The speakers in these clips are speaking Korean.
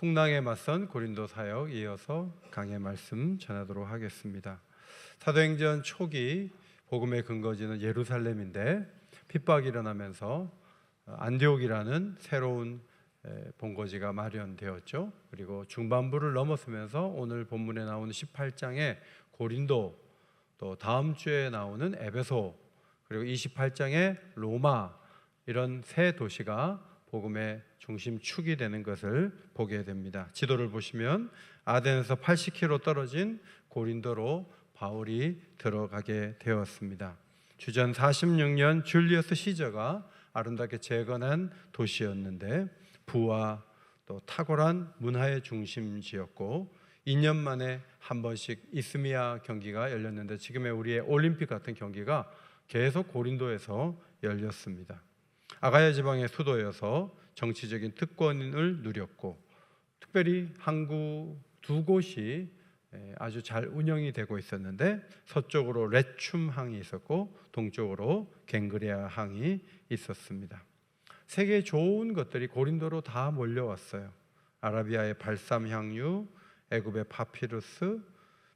풍랑에 맞선 고린도 사역 이어서 강의 말씀 전하도록 하겠습니다. 사도행전 초기 복음의 근거지는 예루살렘인데 핍박이 일어나면서 안디옥이라는 새로운 본거지가 마련되었죠. 그리고 중반부를 넘어서면서 오늘 본문에 나오는 18장에 고린도, 또 다음 주에 나오는 에베소, 그리고 28장에 로마, 이런 세 도시가 복음의 중심축이 되는 것을 보게 됩니다. 지도를 보시면 아덴에서 80km 떨어진 고린도로 바울이 들어가게 되었습니다. 주전 46년 줄리어스 시저가 아름답게 재건한 도시였는데 부와 또 탁월한 문화의 중심지였고 2년 만에 한 번씩 이스미아 경기가 열렸는데 지금의 우리의 올림픽 같은 경기가 계속 고린도에서 열렸습니다. 아가야 지방의 수도여서 정치적인 특권을 누렸고 특별히 항구 두 곳이 아주 잘 운영이 되고 있었는데 서쪽으로 레춤항이 있었고 동쪽으로 갱그레아 항이 있었습니다. 세계 좋은 것들이 고린도로 다 몰려왔어요. 아라비아의 발삼 향유, 애굽의 파피루스,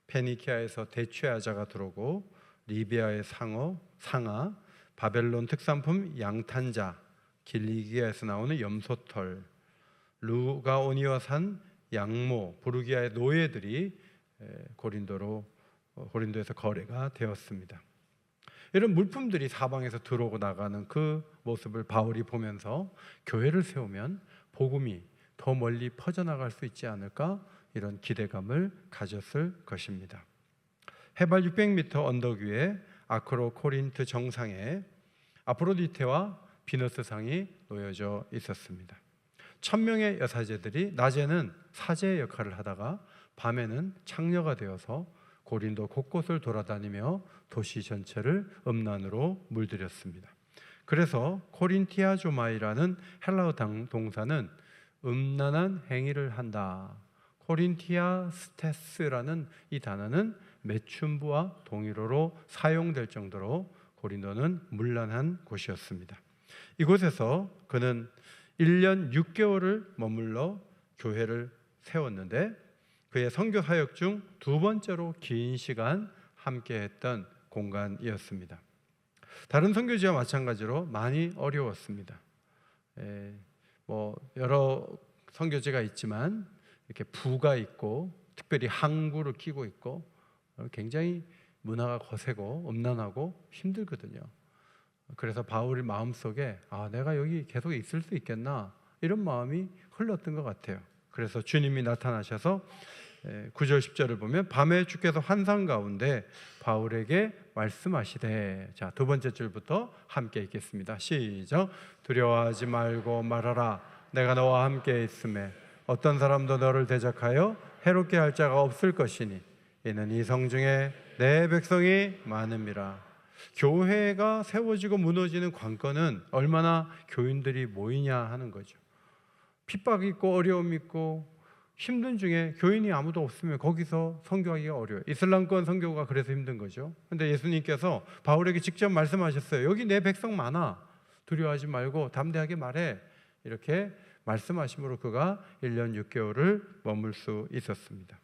페니키아에서 대추야자가 들어오고 리비아의 상아, 바벨론 특산품 양탄자, 길리기아에서 나오는 염소털, 루가오니아산 양모, 부르기아의 노예들이 고린도에서 거래가 되었습니다. 이런 물품들이 사방에서 들어오고 나가는 그 모습을 바울이 보면서 교회를 세우면 복음이 더 멀리 퍼져나갈 수 있지 않을까, 이런 기대감을 가졌을 것입니다. 해발 600m 언덕 위에 아크로 코린트 정상에 아프로디테와 비너스상이 놓여져 있었습니다. 1000명의 여사제들이 낮에는 사제 역할을 하다가 밤에는 창녀가 되어서 고린도 곳곳을 돌아다니며 도시 전체를 음란으로 물들였습니다. 그래서 코린티아조마이라는 헬라어 동사는 음란한 행위를 한다. 코린티아스테스라는 이 단어는 매춘부와 동일어로 사용될 정도로 고린도는 문란한 곳이었습니다. 이곳에서 그는 1년 6개월을 머물러 교회를 세웠는데 그의 선교 사역 중 두 번째로 긴 시간 함께했던 공간이었습니다. 다른 선교지와 마찬가지로 많이 어려웠습니다. 여러 선교지가 있지만 이렇게 부가 있고 특별히 항구를 끼고 있고 굉장히 문화가 거세고 음란하고 힘들거든요. 그래서 바울의 마음속에 내가 여기 계속 있을 수 있겠나, 이런 마음이 흘렀던 것 같아요. 그래서 주님이 나타나셔서 9절 10절을 보면 밤에 주께서 환상 가운데 바울에게 말씀하시되, 자, 두 번째 줄부터 함께 읽겠습니다. 시작. 두려워하지 말고 말하라. 내가 너와 함께 있음에 어떤 사람도 너를 대적하여 해롭게 할 자가 없을 것이니 이는 이 성중에 내 백성이 많음이라. 교회가 세워지고 무너지는 관건은 얼마나 교인들이 모이냐 하는 거죠. 핍박이 있고 어려움이 있고 힘든 중에 교인이 아무도 없으면 거기서 선교하기가 어려워요. 이슬람권 선교가 그래서 힘든 거죠. 그런데 예수님께서 바울에게 직접 말씀하셨어요. 여기 내 백성 많아. 두려워하지 말고 담대하게 말해. 이렇게 말씀하심으로 그가 1년 6개월을 머물 수 있었습니다.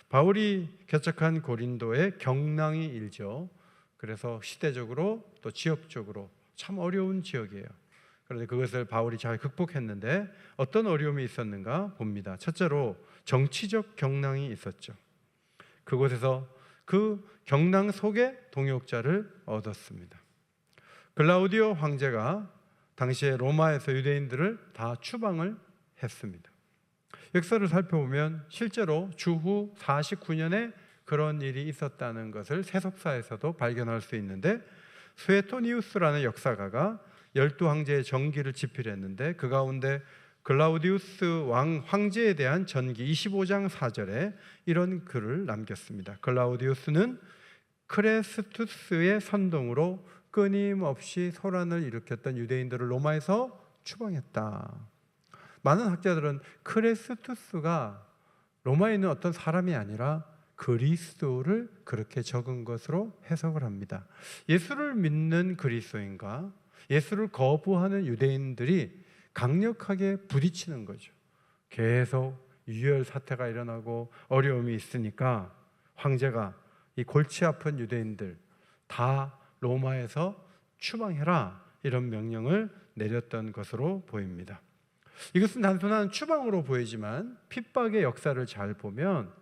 바울이 개척한 고린도에 경랑이 일죠. 그래서 시대적으로 또 지역적으로 참 어려운 지역이에요. 그런데 그것을 바울이 잘 극복했는데 어떤 어려움이 있었는가 봅니다. 첫째로 정치적 경랑이 있었죠. 그곳에서 그 경랑 속에 동역자를 얻었습니다. 글라우디오 황제가 당시에 로마에서 유대인들을 다 추방을 했습니다. 역사를 살펴보면 실제로 주후 49년에 그런 일이 있었다는 것을 세속사에서도 발견할 수 있는데, 스웨토니우스라는 역사가가 12황제의 전기를 집필했는데 그 가운데 글라우디우스 황제에 대한 전기 25장 4절에 이런 글을 남겼습니다. 글라우디우스는 크레스투스의 선동으로 끊임없이 소란을 일으켰던 유대인들을 로마에서 추방했다. 많은 학자들은 크레스투스가 로마에 있는 어떤 사람이 아니라 그리스도를 그렇게 적은 것으로 해석을 합니다. 예수를 믿는 그리스도인과 예수를 거부하는 유대인들이 강력하게 부딪히는 거죠. 계속 유혈 사태가 일어나고 어려움이 있으니까 황제가 이 골치 아픈 유대인들 다 로마에서 추방해라, 이런 명령을 내렸던 것으로 보입니다. 이것은 단순한 추방으로 보이지만 핍박의 역사를 잘 보면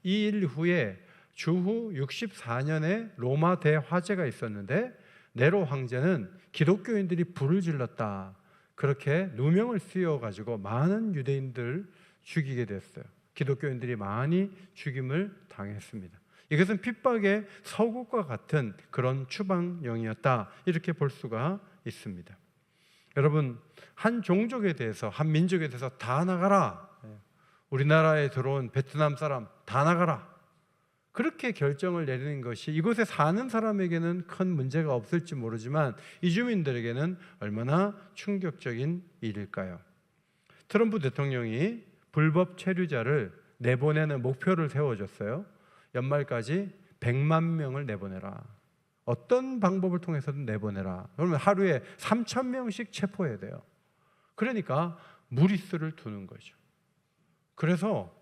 이 일 후에 주후 64년에 로마 대화재가 있었는데 네로 황제는 기독교인들이 불을 질렀다, 그렇게 누명을 씌워가지고 많은 유대인들 죽이게 됐어요. 기독교인들이 많이 죽임을 당했습니다. 이것은 핍박의 서국과 같은 그런 추방령이었다, 이렇게 볼 수가 있습니다. 여러분, 한 종족에 대해서, 한 민족에 대해서 다 나가라, 우리나라에 들어온 베트남 사람 다 나가라, 그렇게 결정을 내리는 것이 이곳에 사는 사람에게는 큰 문제가 없을지 모르지만 이주민들에게는 얼마나 충격적인 일일까요? 트럼프 대통령이 불법 체류자를 내보내는 목표를 세워줬어요. 연말까지 100만 명을 내보내라, 어떤 방법을 통해서든 내보내라. 그러면 하루에 3,000명씩 체포해야 돼요. 그러니까 무리수를 두는 거죠. 그래서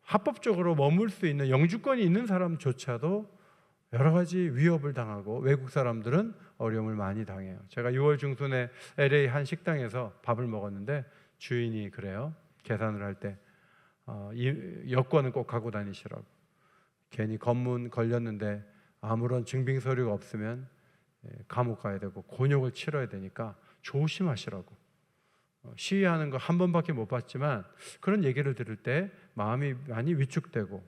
합법적으로 머물 수 있는 영주권이 있는 사람조차도 여러 가지 위협을 당하고 외국 사람들은 어려움을 많이 당해요. 제가 6월 중순에 LA 한 식당에서 밥을 먹었는데 주인이 그래요. 계산을 할 때 여권은 꼭 갖고 다니시라고. 괜히 검문 걸렸는데 아무런 증빙 서류가 없으면 감옥 가야 되고 곤욕을 치러야 되니까 조심하시라고. 시위하는 거 한 번밖에 못 봤지만 그런 얘기를 들을 때 마음이 많이 위축되고,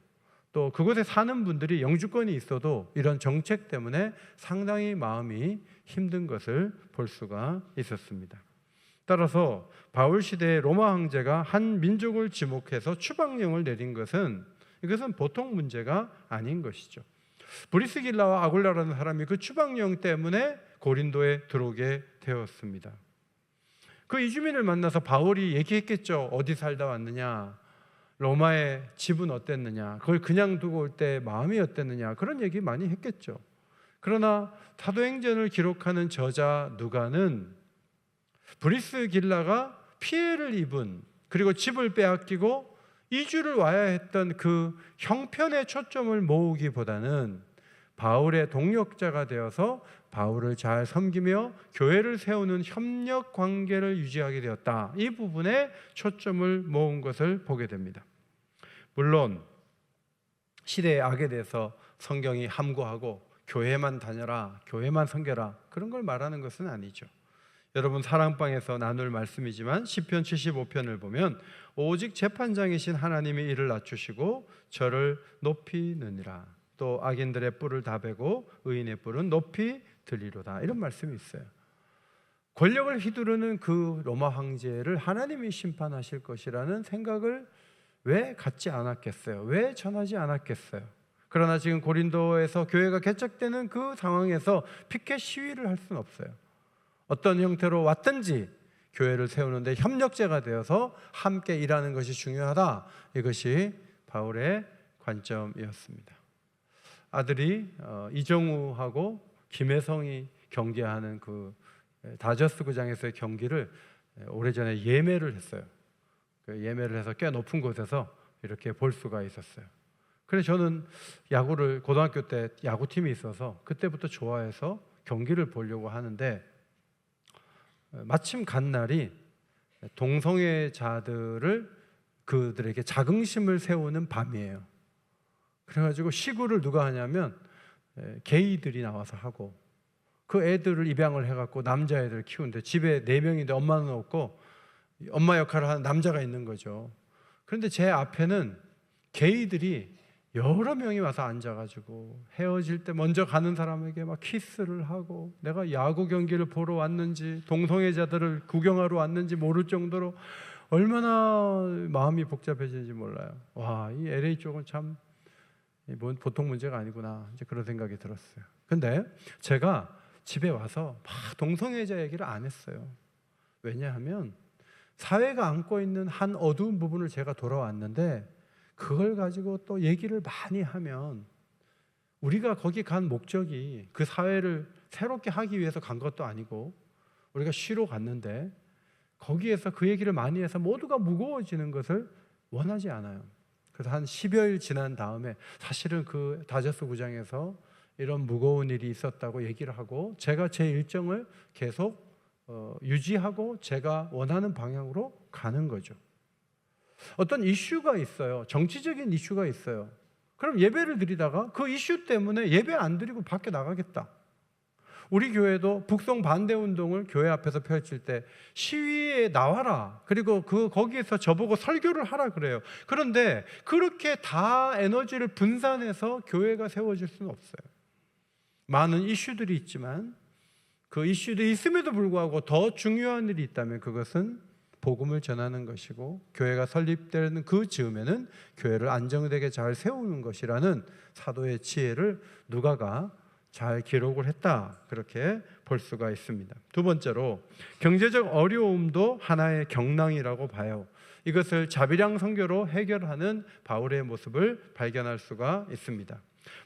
또 그곳에 사는 분들이 영주권이 있어도 이런 정책 때문에 상당히 마음이 힘든 것을 볼 수가 있었습니다. 따라서 바울 시대의 로마 황제가 한 민족을 지목해서 추방령을 내린 것은, 이것은 보통 문제가 아닌 것이죠. 브리스길라와 아굴라라는 사람이 그 추방령 때문에 고린도에 들어오게 되었습니다. 그 이주민을 만나서 바울이 얘기했겠죠. 어디 살다 왔느냐, 로마의 집은 어땠느냐, 그걸 그냥 두고 올 때 마음이 어땠느냐, 그런 얘기 많이 했겠죠. 그러나 사도행전을 기록하는 저자 누가는 브리스길라가 피해를 입은, 그리고 집을 빼앗기고 이주를 와야 했던 그 형편에 초점을 모으기보다는 바울의 동력자가 되어서 바울을 잘 섬기며 교회를 세우는 협력 관계를 유지하게 되었다, 이 부분에 초점을 모은 것을 보게 됩니다. 물론 시대의 악에 대해서 성경이 함구하고 교회만 다녀라, 교회만 섬겨라, 그런 걸 말하는 것은 아니죠. 여러분, 사랑방에서 나눌 말씀이지만 시편 75편을 보면 오직 재판장이신 하나님이 이를 낮추시고 저를 높이느니라, 또 악인들의 뿔을 다 베고 의인의 뿔은 높이 들리로다, 이런 말씀이 있어요. 권력을 휘두르는 그 로마 황제를 하나님이 심판하실 것이라는 생각을 왜 갖지 않았겠어요? 왜 전하지 않았겠어요? 그러나 지금 고린도에서 교회가 개척되는 그 상황에서 피켓 시위를 할 수는 없어요. 어떤 형태로 왔든지 교회를 세우는데 협력제가 되어서 함께 일하는 것이 중요하다, 이것이 바울의 관점이었습니다. 아들이 이정우하고 김혜성이 경기하는 그 다저스 구장에서의 경기를 오래전에 예매를 했어요. 그 예매를 해서 꽤 높은 곳에서 이렇게 볼 수가 있었어요. 그래서 저는 야구를, 고등학교 때 야구팀이 있어서 그때부터 좋아해서 경기를 보려고 하는데, 마침 간 날이 동성애자들을, 그들에게 자긍심을 세우는 밤이에요. 그래가지고 시구를 누가 하냐면 게이들이 나와서 하고, 그 애들을 입양을 해갖고 남자애들 키우는데 집에 4명인데 엄마는 없고 엄마 역할을 하는 남자가 있는 거죠. 그런데 제 앞에는 게이들이 여러 명이 와서 앉아가지고 헤어질 때 먼저 가는 사람에게 막 키스를 하고, 내가 야구 경기를 보러 왔는지 동성애자들을 구경하러 왔는지 모를 정도로 얼마나 마음이 복잡해지는지 몰라요. 와, 이 LA 쪽은 참 보통 문제가 아니구나, 이제 그런 생각이 들었어요. 근데 제가 집에 와서 막 동성애자 얘기를 안 했어요. 왜냐하면 사회가 안고 있는 한 어두운 부분을 제가 돌아왔는데, 그걸 가지고 또 얘기를 많이 하면 우리가 거기 간 목적이 그 사회를 새롭게 하기 위해서 간 것도 아니고, 우리가 쉬러 갔는데 거기에서 그 얘기를 많이 해서 모두가 무거워지는 것을 원하지 않아요. 그래서 한 10여일 지난 다음에 사실은 그 다저스 구장에서 이런 무거운 일이 있었다고 얘기를 하고 제가 제 일정을 계속 유지하고 제가 원하는 방향으로 가는 거죠. 어떤 이슈가 있어요. 정치적인 이슈가 있어요. 그럼 예배를 드리다가 그 이슈 때문에 예배 안 드리고 밖에 나가겠다. 우리 교회도 북송 반대 운동을 교회 앞에서 펼칠 때 시위에 나와라. 그리고 거기에서 저보고 설교를 하라 그래요. 그런데 그렇게 다 에너지를 분산해서 교회가 세워질 수는 없어요. 많은 이슈들이 있지만 그 이슈들이 있음에도 불구하고 더 중요한 일이 있다면 그것은 복음을 전하는 것이고 교회가 설립되는 그 즈음에는 교회를 안정되게 잘 세우는 것이라는 사도의 지혜를 누가가 잘 기록을 했다, 그렇게 볼 수가 있습니다. 두 번째로 경제적 어려움도 하나의 경랑이라고 봐요. 이것을 자비량 선교로 해결하는 바울의 모습을 발견할 수가 있습니다.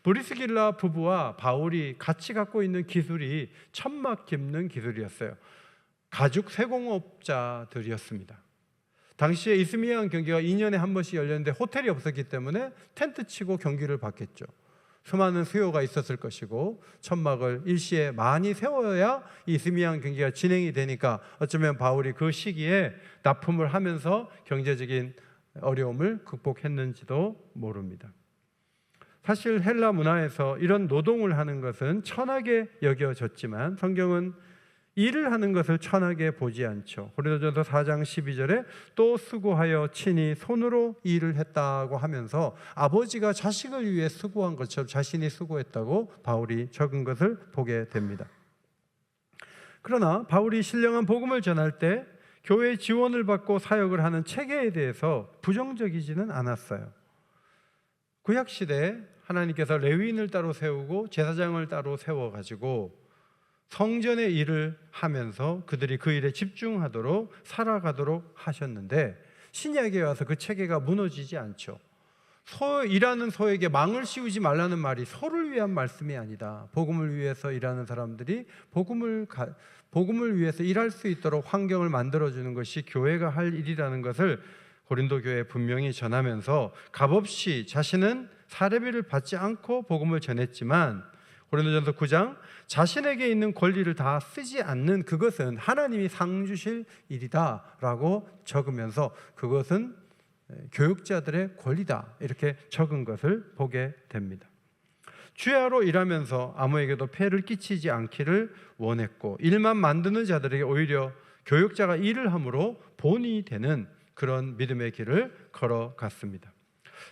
브리스길라 부부와 바울이 같이 갖고 있는 기술이 천막 깁는 기술이었어요. 가죽 세공업자들이었습니다. 당시에 이스미안 경기가 2년에 한 번씩 열렸는데 호텔이 없었기 때문에 텐트 치고 경기를 봤겠죠. 수많은 수요가 있었을 것이고 천막을 일시에 많이 세워야 이스미안 경기가 진행이 되니까 어쩌면 바울이 그 시기에 납품을 하면서 경제적인 어려움을 극복했는지도 모릅니다. 사실 헬라 문화에서 이런 노동을 하는 것은 천하게 여겨졌지만 성경은 일을 하는 것을 천하게 보지 않죠. 고린도전서 4장 12절에 또 수고하여 친히 손으로 일을 했다고 하면서 아버지가 자식을 위해 수고한 것처럼 자신이 수고했다고 바울이 적은 것을 보게 됩니다. 그러나 바울이 신령한 복음을 전할 때 교회 지원을 받고 사역을 하는 체계에 대해서 부정적이지는 않았어요. 구약시대에 하나님께서 레위인을 따로 세우고 제사장을 따로 세워가지고 성전의 일을 하면서 그들이 그 일에 집중하도록 살아가도록 하셨는데 신약에 와서 그 체계가 무너지지 않죠. 일하는 소에게 망을 씌우지 말라는 말이 소를 위한 말씀이 아니다. 복음을 위해서 일하는 사람들이 복음을 위해서 일할 수 있도록 환경을 만들어주는 것이 교회가 할 일이라는 것을 고린도 교회에 분명히 전하면서 값없이 자신은 사례비를 받지 않고 복음을 전했지만 고린도전서 9장 자신에게 있는 권리를 다 쓰지 않는 그것은 하나님이 상 주실 일이다라고 적으면서 그것은 교육자들의 권리다 이렇게 적은 것을 보게 됩니다. 주야로 일하면서 아무에게도 폐를 끼치지 않기를 원했고 일만 만드는 자들에게 오히려 교육자가 일을 함으로 본이 되는 그런 믿음의 길을 걸어갔습니다.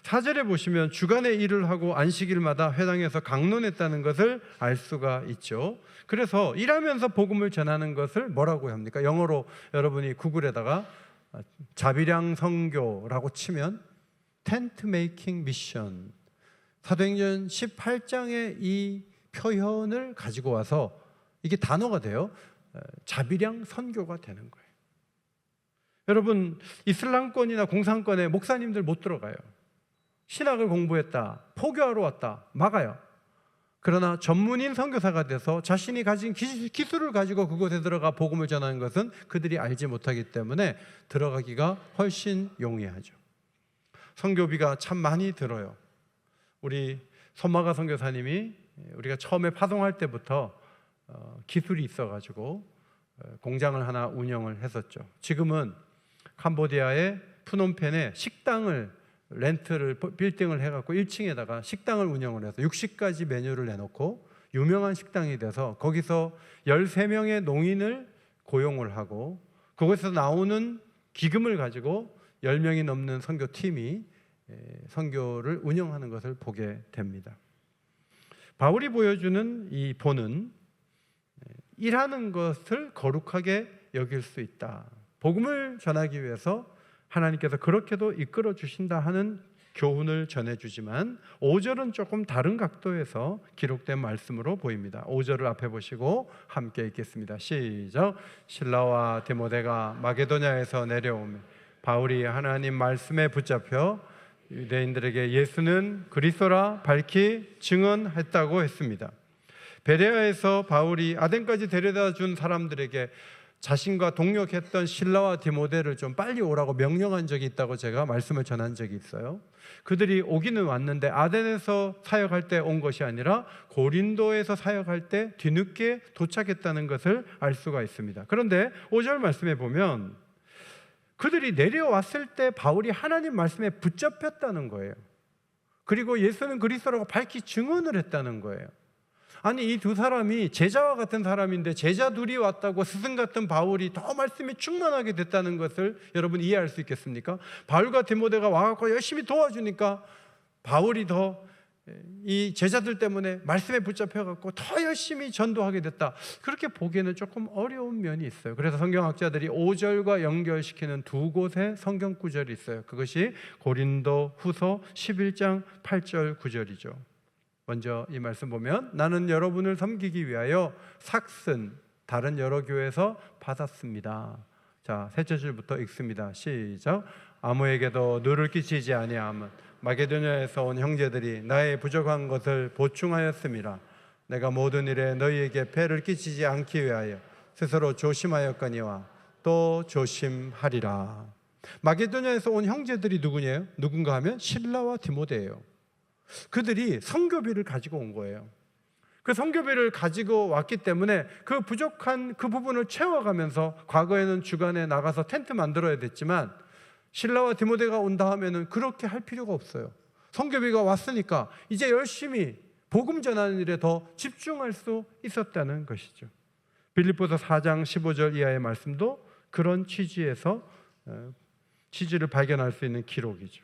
4절에 보시면 주간에 일을 하고 안식일마다 회당에서 강론했다는 것을 알 수가 있죠. 그래서 일하면서 복음을 전하는 것을 뭐라고 합니까? 영어로 여러분이 구글에다가 자비량 선교라고 치면 텐트 메이킹 미션, 사도행전 18장의 이 표현을 가지고 와서 이게 단어가 돼요. 자비량 선교가 되는 거예요. 여러분, 이슬람권이나 공산권에 목사님들 못 들어가요. 신학을 공부했다, 포교하러 왔다, 막아요. 그러나 전문인 선교사가 돼서 자신이 가진 기술을 가지고 그곳에 들어가 복음을 전하는 것은 그들이 알지 못하기 때문에 들어가기가 훨씬 용이하죠. 선교비가 참 많이 들어요. 우리 손마가 선교사님이 우리가 처음에 파송할 때부터 기술이 있어가지고 공장을 하나 운영을 했었죠. 지금은 캄보디아의 푸놈펜에 식당을 렌트를 빌딩을 해갖고 1층에다가 식당을 운영을 해서 60가지 메뉴를 내놓고 유명한 식당이 돼서 거기서 13명의 농인을 고용을 하고 그곳에서 나오는 기금을 가지고 10명이 넘는 선교팀이 선교를 운영하는 것을 보게 됩니다. 바울이 보여주는 이 본은 일하는 것을 거룩하게 여길 수 있다. 복음을 전하기 위해서 하나님께서 그렇게도 이끌어 주신다 하는 교훈을 전해주지만 5절은 조금 다른 각도에서 기록된 말씀으로 보입니다. 5절을 앞에 보시고 함께 읽겠습니다. 시작. 실라와 디모데가 마게도냐에서 내려오며 바울이 하나님 말씀에 붙잡혀 유대인들에게 예수는 그리스도라 밝히 증언했다고 했습니다. 베레아에서 바울이 아덴까지 데려다 준 사람들에게 자신과 동역했던 실라와 디모데를 좀 빨리 오라고 명령한 적이 있다고 제가 말씀을 전한 적이 있어요. 그들이 오기는 왔는데 아덴에서 사역할 때 온 것이 아니라 고린도에서 사역할 때 뒤늦게 도착했다는 것을 알 수가 있습니다. 그런데 5절 말씀에 보면 그들이 내려왔을 때 바울이 하나님 말씀에 붙잡혔다는 거예요. 그리고 예수는 그리스도라고 밝히 증언을 했다는 거예요. 아니, 이 두 사람이 제자와 같은 사람인데 제자 둘이 왔다고 스승 같은 바울이 더 말씀이 충만하게 됐다는 것을 여러분 이해할 수 있겠습니까? 바울과 디모데가 와갖고 열심히 도와주니까 바울이 더 이 제자들 때문에 말씀에 붙잡혀갖고 더 열심히 전도하게 됐다. 그렇게 보기에는 조금 어려운 면이 있어요. 그래서 성경학자들이 5절과 연결시키는 두 곳의 성경 구절이 있어요. 그것이 고린도 후서 11장 8절 9절이죠. 먼저 이 말씀 보면 나는 여러분을 섬기기 위하여 삭슨 다른 여러 교회에서 받았습니다. 자, 셋째 줄부터 읽습니다. 시작. 아무에게도 누를 끼치지 아니함은 마게도냐에서 온 형제들이 나의 부족한 것을 보충하였습니다. 내가 모든 일에 너희에게 폐를 끼치지 않기 위하여 스스로 조심하였거니와 또 조심하리라. 마게도냐에서 온 형제들이 누군가 하면 실라와 디모데예요. 그들이 선교비를 가지고 온 거예요. 그 선교비를 가지고 왔기 때문에 그 부족한 그 부분을 채워가면서 과거에는 주간에 나가서 텐트 만들어야 됐지만 실라와 디모데가 온 다음에는 그렇게 할 필요가 없어요. 선교비가 왔으니까 이제 열심히 복음 전하는 일에 더 집중할 수 있었다는 것이죠. 빌립보서 4장 15절 이하의 말씀도 그런 취지를 발견할 수 있는 기록이죠.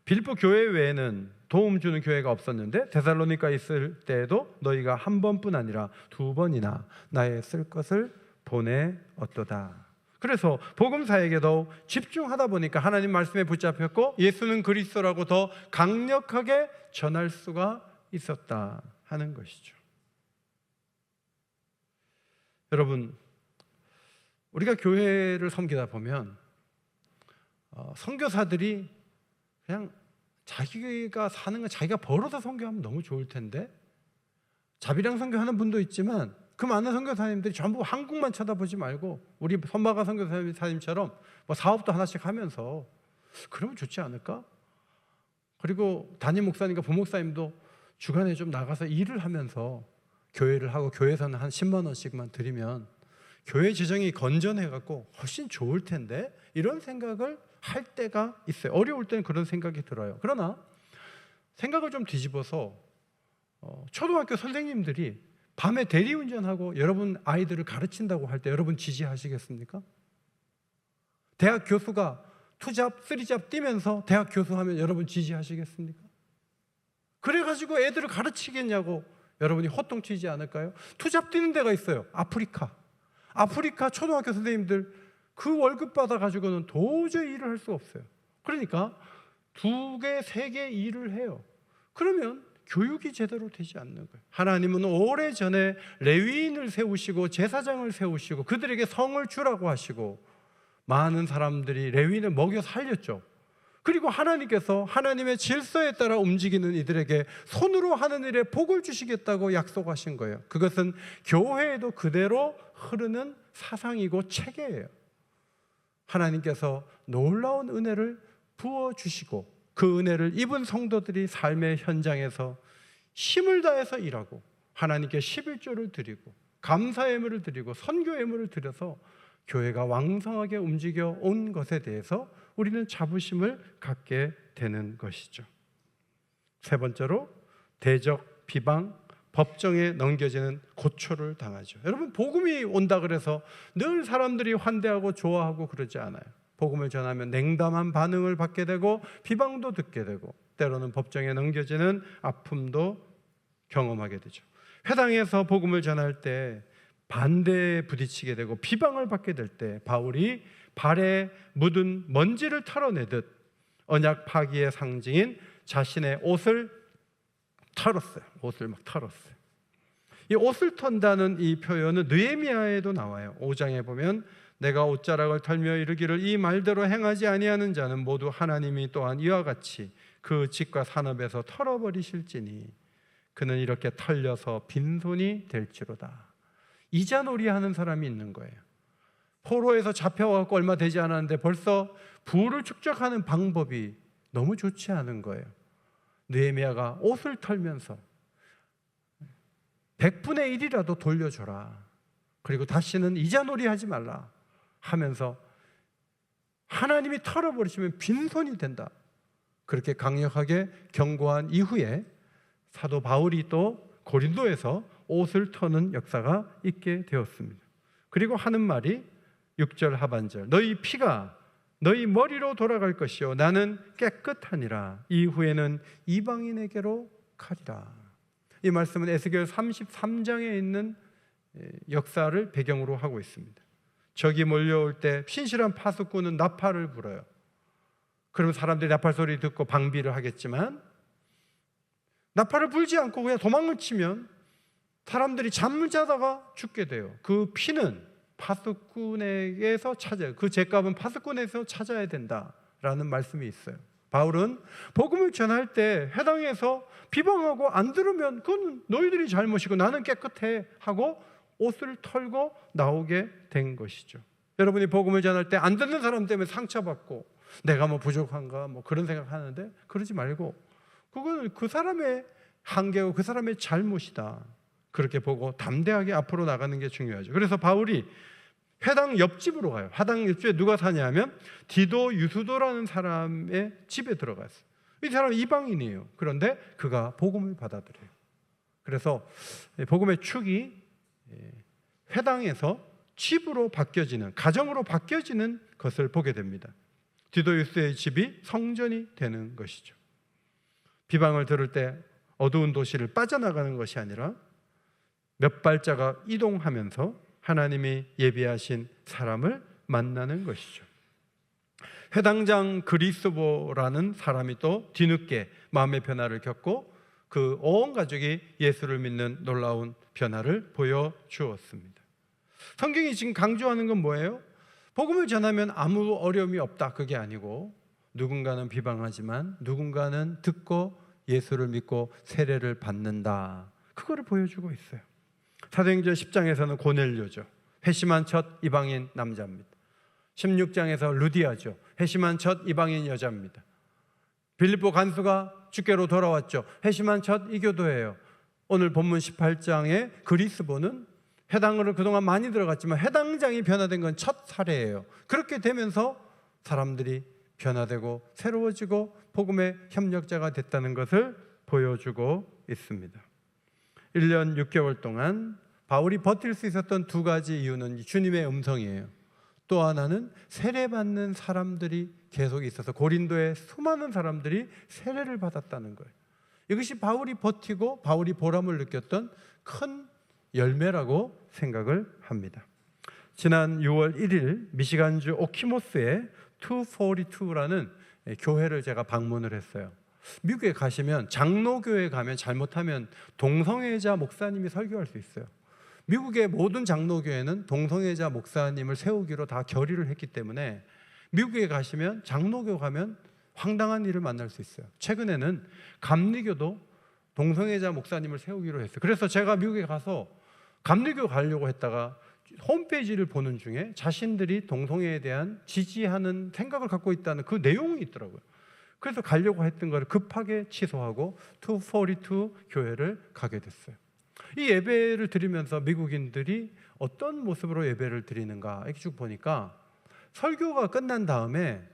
빌립보 교회 외에는 도움 주는 교회가 없었는데 데살로니가 있을 때에도 너희가 한 번뿐 아니라 두 번이나 나의 쓸 것을 보내었도다. 그래서 복음사에게 더 집중하다 보니까 하나님 말씀에 붙잡혔고 예수는 그리스도라고 더 강력하게 전할 수가 있었다 하는 것이죠. 여러분, 우리가 교회를 섬기다 보면 선교사들이 그냥 자기가 사는 거 자기가 벌어서 선교하면 너무 좋을 텐데, 자비랑 선교하는 분도 있지만 그 많은 선교사님들이 전부 한국만 쳐다보지 말고 우리 선마가 선교사님처럼 뭐 사업도 하나씩 하면서 그러면 좋지 않을까? 그리고 담임 목사님과 부목사님도 주간에 좀 나가서 일을 하면서 교회를 하고 교회에서는 한 10만 원씩만 드리면 교회 재정이 건전해갖고 훨씬 좋을 텐데, 이런 생각을 할 때가 있어요. 어려울 때는 그런 생각이 들어요. 그러나 생각을 좀 뒤집어서 초등학교 선생님들이 밤에 대리운전하고 여러분 아이들을 가르친다고 할 때 여러분 지지하시겠습니까? 대학 교수가 투잡, 쓰리잡 뛰면서 대학 교수하면 여러분 지지하시겠습니까? 그래가지고 애들을 가르치겠냐고 여러분이 호통치지 않을까요? 투잡 뛰는 데가 있어요. 아프리카 초등학교 선생님들 그 월급 받아가지고는 도저히 일을 할 수가 없어요. 그러니까 2개, 3개 일을 해요. 그러면 교육이 제대로 되지 않는 거예요. 하나님은 오래전에 레위인을 세우시고 제사장을 세우시고 그들에게 성을 주라고 하시고 많은 사람들이 레위인을 먹여 살렸죠. 그리고 하나님께서 하나님의 질서에 따라 움직이는 이들에게 손으로 하는 일에 복을 주시겠다고 약속하신 거예요. 그것은 교회에도 그대로 흐르는 사상이고 체계예요. 하나님께서 놀라운 은혜를 부어주시고 그 은혜를 입은 성도들이 삶의 현장에서 힘을 다해서 일하고 하나님께 11조를 드리고 감사의 예물을 드리고 선교 예물을 드려서 교회가 왕성하게 움직여 온 것에 대해서 우리는 자부심을 갖게 되는 것이죠. 세 번째로 대적, 비방, 법정에 넘겨지는 고초를 당하죠. 여러분, 복음이 온다 그래서 늘 사람들이 환대하고 좋아하고 그러지 않아요. 복음을 전하면 냉담한 반응을 받게 되고 비방도 듣게 되고 때로는 법정에 넘겨지는 아픔도 경험하게 되죠. 회당에서 복음을 전할 때 반대에 부딪히게 되고 비방을 받게 될 때 바울이 발에 묻은 먼지를 털어내듯 언약 파기의 상징인 자신의 옷을 털었어요. 옷을 막 털었어요. 이 옷을 턴다는 이 표현은 느헤미야에도 나와요. 5장에 보면 내가 옷자락을 털며 이르기를 이 말대로 행하지 아니하는 자는 모두 하나님이 또한 이와 같이 그 집과 산업에서 털어버리실지니 그는 이렇게 털려서 빈손이 될지로다. 이자놀이 하는 사람이 있는 거예요. 포로에서 잡혀와서 얼마 되지 않았는데 벌써 부를 축적하는 방법이 너무 좋지 않은 거예요. 느헤미야가 옷을 털면서 100분의 1이라도 돌려줘라, 그리고 다시는 이자놀이 하지 말라 하면서 하나님이 털어버리시면 빈손이 된다, 그렇게 강력하게 경고한 이후에 사도 바울이 또 고린도에서 옷을 터는 역사가 있게 되었습니다. 그리고 하는 말이 6절 하반절, 너희 피가 너희 머리로 돌아갈 것이요 나는 깨끗하니라. 이후에는 이방인에게로 가리라. 이 말씀은 에스겔 33장에 있는 역사를 배경으로 하고 있습니다. 적이 몰려올 때 신실한 파수꾼은 나팔을 불어요. 그러면 사람들이 나팔 소리 듣고 방비를 하겠지만, 나팔을 불지 않고 그냥 도망을 치면 사람들이 잠을 자다가 죽게 돼요. 그 피는 파수꾼에게서 찾아요. 그 죗값은 파수꾼에서 찾아야 된다라는 말씀이 있어요. 바울은 복음을 전할 때 해당에서 비방하고 안 들으면 그건 너희들이 잘못이고 나는 깨끗해 하고 옷을 털고 나오게 된 것이죠. 여러분이 복음을 전할 때 안 듣는 사람 때문에 상처받고 내가 뭐 부족한가 뭐 그런 생각하는데, 그러지 말고 그거는 그 사람의 한계고 그 사람의 잘못이다, 그렇게 보고 담대하게 앞으로 나가는 게 중요하죠. 그래서 바울이 회당 옆집으로 가요. 회당 옆집에 누가 사냐면 디도 유수도라는 사람의 집에 들어갔어요. 이 사람은 이방인이에요. 그런데 그가 복음을 받아들여요. 그래서 복음의 축이 회당에서 집으로 바뀌어지는, 가정으로 바뀌어지는 것을 보게 됩니다. 디도 유수의 집이 성전이 되는 것이죠. 비방을 들을 때 어두운 도시를 빠져나가는 것이 아니라 몇 발자가 이동하면서 하나님이 예비하신 사람을 만나는 것이죠. 회당장 그리스보라는 사람이 또 뒤늦게 마음의 변화를 겪고 그 온 가족이 예수를 믿는 놀라운 변화를 보여주었습니다. 성경이 지금 강조하는 건 뭐예요? 복음을 전하면 아무 어려움이 없다, 그게 아니고 누군가는 비방하지만 누군가는 듣고 예수를 믿고 세례를 받는다, 그거를 보여주고 있어요. 사도행전 10장에서는 고넬료죠. 회심한 첫 이방인 남자입니다. 16장에서 루디아죠. 회심한 첫 이방인 여자입니다. 빌립보 간수가 주께로 돌아왔죠. 회심한 첫 이교도예요. 오늘 본문 18장의 그리스보는 회당으로 그동안 많이 들어갔지만 회당장이 변화된 건 첫 사례예요. 그렇게 되면서 사람들이 변화되고 새로워지고 복음의 협력자가 됐다는 것을 보여주고 있습니다. 1년 6개월 동안 바울이 버틸 수 있었던 두 가지 이유는 주님의 음성이에요. 또 하나는 세례받는 사람들이 계속 있어서 고린도에 수많은 사람들이 세례를 받았다는 거예요. 이것이 바울이 버티고 바울이 보람을 느꼈던 큰 열매라고 생각을 합니다. 지난 6월 1일 미시간주 오키모스의 242라는 교회를 제가 방문을 했어요. 미국에 가시면 장로교회 가면 잘못하면 동성애자 목사님이 설교할 수 있어요. 미국의 모든 장로교회는 동성애자 목사님을 세우기로 다 결의를 했기 때문에 미국에 가시면 장로교 가면 황당한 일을 만날 수 있어요. 최근에는 감리교도 동성애자 목사님을 세우기로 했어요. 그래서 제가 미국에 가서 감리교 가려고 했다가 홈페이지를 보는 중에 자신들이 동성애에 대한 지지하는 생각을 갖고 있다는 그 내용이 있더라고요. 그래서 가려고 했던 걸 급하게 취소하고 242 교회를 가게 됐어요. 이 예배를 드리면서 미국인들이 어떤 모습으로 예배를 드리는가 이렇게 쭉 보니까 설교가 끝난 다음에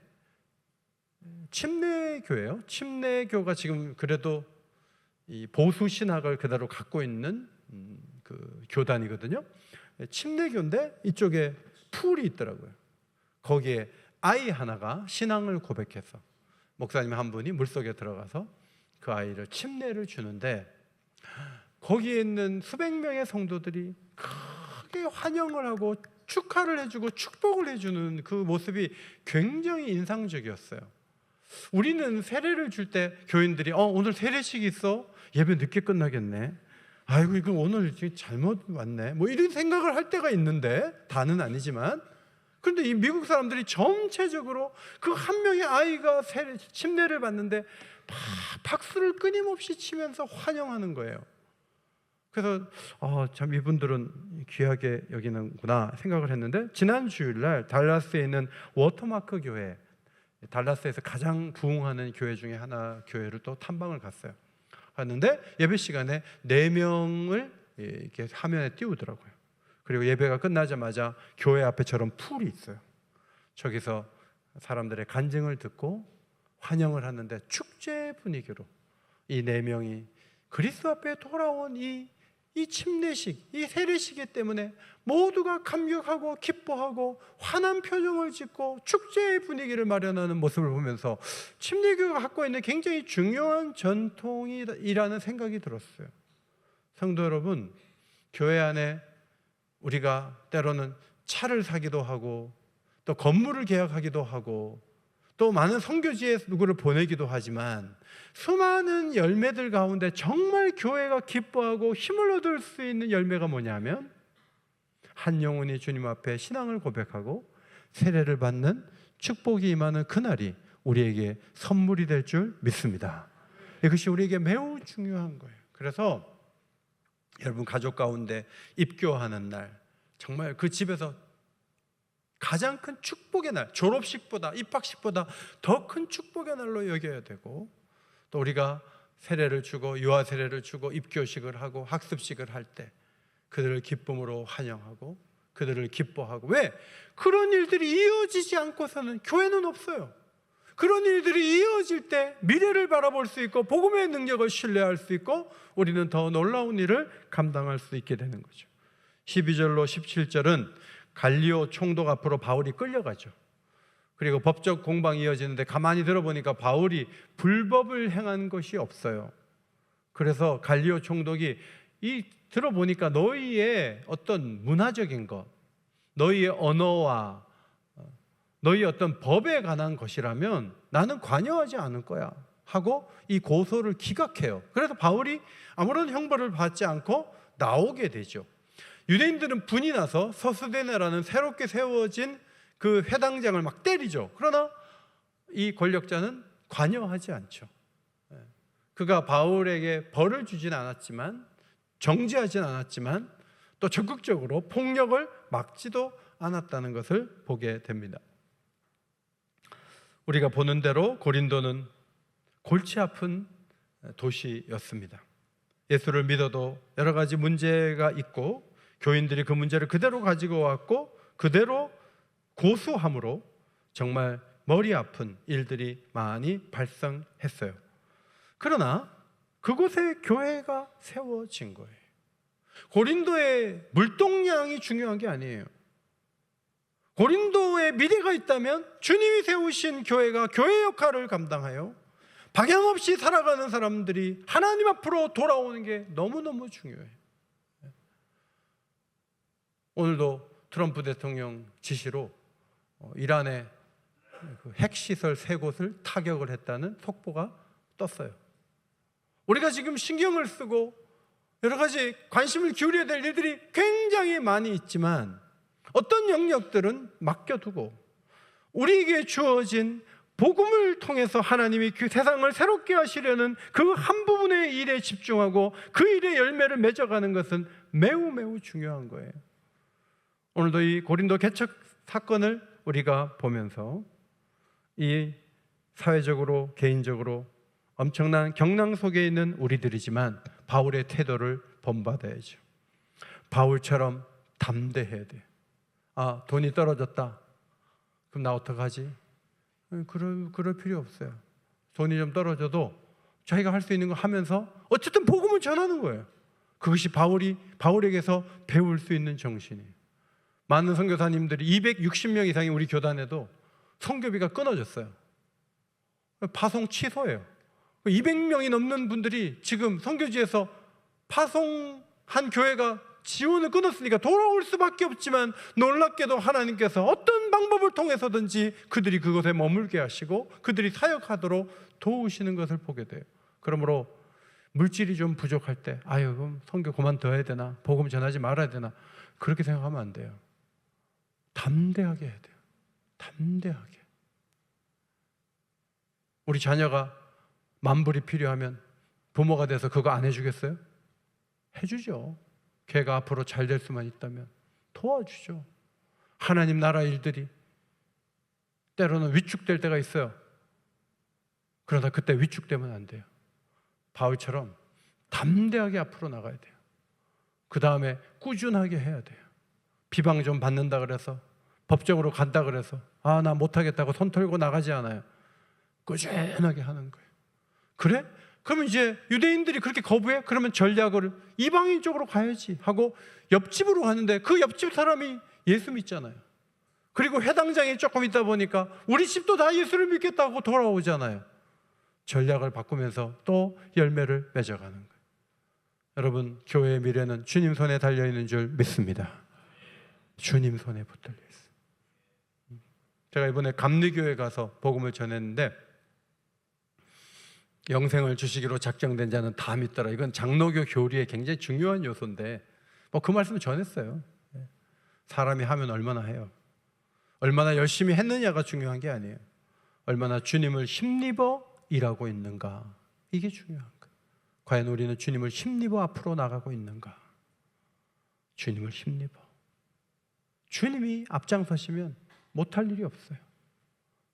침례교예요. 침례교가 지금 그래도 이 보수 신학을 그대로 갖고 있는 그 교단이거든요. 침례교인데 이쪽에 풀이 있더라고요. 거기에 아이 하나가 신앙을 고백해서 목사님 한 분이 물속에 들어가서 그 아이를 침례를 주는데 거기에 있는 수백 명의 성도들이 크게 환영을 하고 축하를 해주고 축복을 해주는 그 모습이 굉장히 인상적이었어요. 우리는 세례를 줄 때 교인들이 오늘 세례식 있어? 예배 늦게 끝나겠네. 아이고 이거 오늘 잘못 왔네. 뭐 이런 생각을 할 때가 있는데 다는 아니지만, 그런데 이 미국 사람들이 전체적으로 그 한 명의 아이가 침례를 받는데 박수를 끊임없이 치면서 환영하는 거예요. 그래서 참 이분들은 귀하게 여기는구나 생각을 했는데, 지난 주일날 달라스에 있는 워터마크 교회, 달라스에서 가장 부흥하는 교회 중에 하나 교회를 또 탐방을 갔는데 예배 시간에 4명을 이렇게 화면에 띄우더라고요. 그리고 예배가 끝나자마자 교회 앞에처럼 풀이 있어요. 저기서 사람들의 간증을 듣고 환영을 하는데, 축제 분위기로 이 4명이 그리스도 앞에 돌아온 이 침례식, 이 세례식 때문에 모두가 감격하고 기뻐하고 환한 표정을 짓고 축제의 분위기를 마련하는 모습을 보면서 침례교회가 갖고 있는 굉장히 중요한 전통이라는 생각이 들었어요. 성도 여러분, 교회 안에 우리가 때로는 차를 사기도 하고 또 건물을 계약하기도 하고 또 많은 선교지에 누구를 보내기도 하지만, 수많은 열매들 가운데 정말 교회가 기뻐하고 힘을 얻을 수 있는 열매가 뭐냐면, 한 영혼이 주님 앞에 신앙을 고백하고 세례를 받는 축복이 임하는 그날이 우리에게 선물이 될 줄 믿습니다. 이것이 우리에게 매우 중요한 거예요. 그래서 여러분, 가족 가운데 입교하는 날, 정말 그 집에서 가장 큰 축복의 날, 졸업식보다 입학식보다 더 큰 축복의 날로 여겨야 되고, 또 우리가 세례를 주고 유아 세례를 주고 입교식을 하고 학습식을 할 때 그들을 기쁨으로 환영하고 그들을 기뻐하고, 왜? 그런 일들이 이어지지 않고서는 교회는 없어요. 그런 일들이 이어질 때 미래를 바라볼 수 있고 복음의 능력을 신뢰할 수 있고 우리는 더 놀라운 일을 감당할 수 있게 되는 거죠. 12절로 17절은 갈리오 총독 앞으로 바울이 끌려가죠. 그리고 법적 공방이 이어지는데 가만히 들어보니까 바울이 불법을 행한 것이 없어요. 그래서 갈리오 총독이 들어보니까 너희의 어떤 문화적인 것, 너희의 언어와 너희의 어떤 법에 관한 것이라면 나는 관여하지 않을 거야 하고 이 고소를 기각해요. 그래서 바울이 아무런 형벌을 받지 않고 나오게 되죠. 유대인들은 분이 나서 서스데네라는 새롭게 세워진 그 회당장을 막 때리죠. 그러나 이 권력자는 관여하지 않죠. 그가 바울에게 벌을 주진 않았지만, 정죄하진 않았지만 또 적극적으로 폭력을 막지도 않았다는 것을 보게 됩니다. 우리가 보는 대로 고린도는 골치 아픈 도시였습니다. 예수를 믿어도 여러 가지 문제가 있고 교인들이 그 문제를 그대로 가지고 왔고 그대로 고수함으로 정말 머리 아픈 일들이 많이 발생했어요. 그러나 그곳에 교회가 세워진 거예요. 고린도의 물동량이 중요한 게 아니에요. 고린도에 미래가 있다면 주님이 세우신 교회가 교회 역할을 감당하여 방향 없이 살아가는 사람들이 하나님 앞으로 돌아오는 게 너무너무 중요해요. 오늘도 트럼프 대통령 지시로 이란의 핵시설 3곳을 타격을 했다는 속보가 떴어요. 우리가 지금 신경을 쓰고 여러 가지 관심을 기울여야 될 일들이 굉장히 많이 있지만 어떤 영역들은 맡겨두고 우리에게 주어진 복음을 통해서 하나님이 그 세상을 새롭게 하시려는 그 한 부분의 일에 집중하고 그 일의 열매를 맺어가는 것은 매우 매우 중요한 거예요. 오늘도 이 고린도 개척 사건을 우리가 보면서 이 사회적으로 개인적으로 엄청난 경랑 속에 있는 우리들이지만 바울의 태도를 본받아야죠. 바울처럼 담대해야 돼요. 돈이 떨어졌다. 그럼 나 어떡하지? 그럴 필요 없어요. 돈이 좀 떨어져도 자기가 할 수 있는 거 하면서 어쨌든 복음을 전하는 거예요. 그것이 바울에게서 배울 수 있는 정신이에요. 많은 선교사님들이 260명 이상이 우리 교단에도 선교비가 끊어졌어요. 파송 취소예요. 200명이 넘는 분들이 지금 선교지에서 파송한 교회가 지원을 끊었으니까 돌아올 수밖에 없지만 놀랍게도 하나님께서 어떤 방법을 통해서든지 그들이 그곳에 머물게 하시고 그들이 사역하도록 도우시는 것을 보게 돼요. 그러므로 물질이 좀 부족할 때 그럼 선교 그만둬야 되나? 복음 전하지 말아야 되나? 그렇게 생각하면 안 돼요. 담대하게 해야 돼요. 담대하게. 우리 자녀가 만불이 필요하면 부모가 돼서 그거 안 해주겠어요? 해주죠. 교회가 앞으로 잘 될 수만 있다면 도와주죠. 하나님 나라 일들이 때로는 위축될 때가 있어요. 그러나 그때 위축되면 안 돼요. 바울처럼 담대하게 앞으로 나가야 돼요. 그 다음에 꾸준하게 해야 돼요. 비방 좀 받는다 그래서, 법정으로 간다 그래서 나 못하겠다고 손 털고 나가지 않아요. 꾸준하게 하는 거예요. 그래? 그러면 이제 유대인들이 그렇게 거부해? 그러면 전략을 이방인 쪽으로 가야지 하고 옆집으로 가는데 그 옆집 사람이 예수 믿잖아요. 그리고 회당장이 조금 있다 보니까 우리 집도 다 예수를 믿겠다고 돌아오잖아요. 전략을 바꾸면서 또 열매를 맺어가는 거예요. 여러분, 교회의 미래는 주님 손에 달려있는 줄 믿습니다. 주님 손에 붙들려 있어요. 제가 이번에 감리교회 가서 복음을 전했는데, 영생을 주시기로 작정된 자는 다 믿더라. 이건 장로교 교리의 굉장히 중요한 요소인데 그 말씀을 전했어요. 사람이 하면 얼마나 해요. 얼마나 열심히 했느냐가 중요한 게 아니에요. 얼마나 주님을 힘입어 일하고 있는가, 이게 중요한 거예요. 과연 우리는 주님을 힘입어 앞으로 나가고 있는가? 주님을 힘입어. 주님이 앞장서시면 못할 일이 없어요.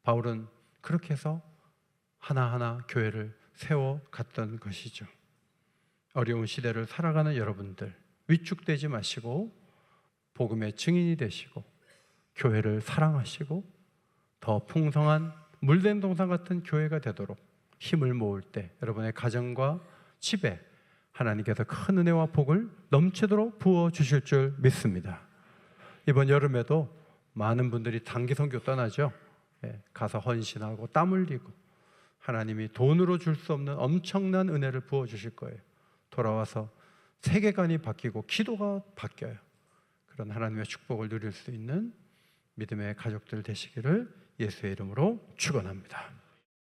바울은 그렇게 해서 하나하나 교회를 세워갔던 것이죠. 어려운 시대를 살아가는 여러분들, 위축되지 마시고 복음의 증인이 되시고 교회를 사랑하시고 더 풍성한 물된 동산 같은 교회가 되도록 힘을 모을 때 여러분의 가정과 집에 하나님께서 큰 은혜와 복을 넘치도록 부어주실 줄 믿습니다. 이번 여름에도 많은 분들이 단기 선교 떠나죠. 가서 헌신하고 땀 흘리고 하나님이 돈으로 줄 수 없는 엄청난 은혜를 부어주실 거예요. 돌아와서 세계관이 바뀌고 기도가 바뀌어요. 그런 하나님의 축복을 누릴 수 있는 믿음의 가족들 되시기를 예수의 이름으로 축원합니다.